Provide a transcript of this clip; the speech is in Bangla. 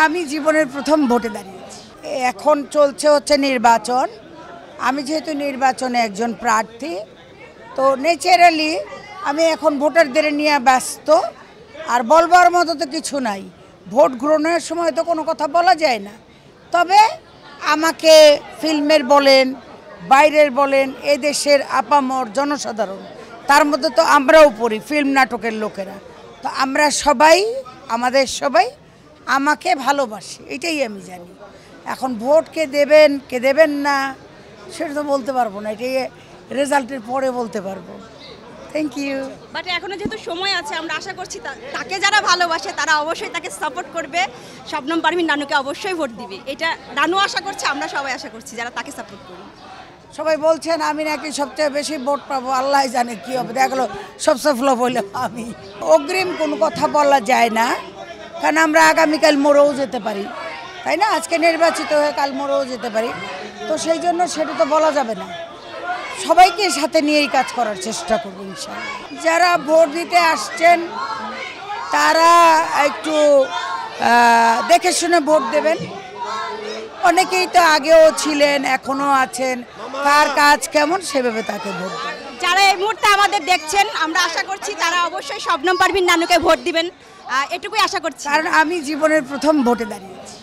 আমি জীবনের প্রথম ভোটে দাঁড়িয়েছি। এখন চলছে হচ্ছে নির্বাচন। আমি যেহেতু নির্বাচনে একজন প্রার্থী, তো ন্যাচারালি আমি এখন ভোটারদের নিয়ে ব্যস্ত। আর বলবার মতো তো কিছু নাই, ভোট গ্রহণের সময় তো কোনো কথা বলা যায় না। তবে আমাকে ফিল্মের বলেন, বাইরের বলেন, এদেশের আপামর জনসাধারণ, তার মধ্যে তো আমরাও পড়ি, ফিল্ম নাটকের লোকেরা, তো আমরা সবাই, আমাদের সবাই আমাকে ভালোবাসে, এটাই আমি জানি। এখন ভোট কে দেবেন না সেটা তো বলতে পারবো না, এটাই রেজাল্টের পরে বলতে পারবো। Thank you. বাট এখনো যেহেতু সময় আছে, আমরা আশা করছি তাকে যারা ভালোবাসে তারা অবশ্যই তাকে সাপোর্ট করবে। শবনম পারভীন নানুকে অবশ্যই ভোট দিবে, এটা নানু আশা করছে, আমরা সবাই আশা করছি যারা তাকে সাপোর্ট করি। সবাই বলছেন আমি নাকি সবচেয়ে বেশি ভোট পাবো, আল্লাহ জানে কি হবে। দেখলো সবচেয়ে ফ্লপ হইলে আমি। অগ্রিম কোনো কথা বলা যায় না, কারণ আমরা আগামীকাল মরেও যেতে পারি, তাই না? আজকে নির্বাচিত হয়ে কাল মরেও যেতে পারি, তো সেই জন্য সেটা তো বলা যাবে না। সবাইকে সাথে নিয়েই কাজ করার চেষ্টা করবো ইনশাআল্লাহ। যারা ভোট দিতে আসছেন তারা একটু দেখে শুনে ভোট দেবেন। অনেকেই তো আগেও ছিলেন, এখনও আছেন, কার কাজ কেমন সেভাবে তাকে ভোট দেবেন। যারা এই মুহূর্তে আমাদের দেখছেন, আমরা আশা করছি তারা অবশ্যই শবনম পারভীন নানুকে ভোট দিবেন, এটুকুই আশা করছি। কারণ আমি জীবনের প্রথম ভোটে দাঁড়িয়েছি।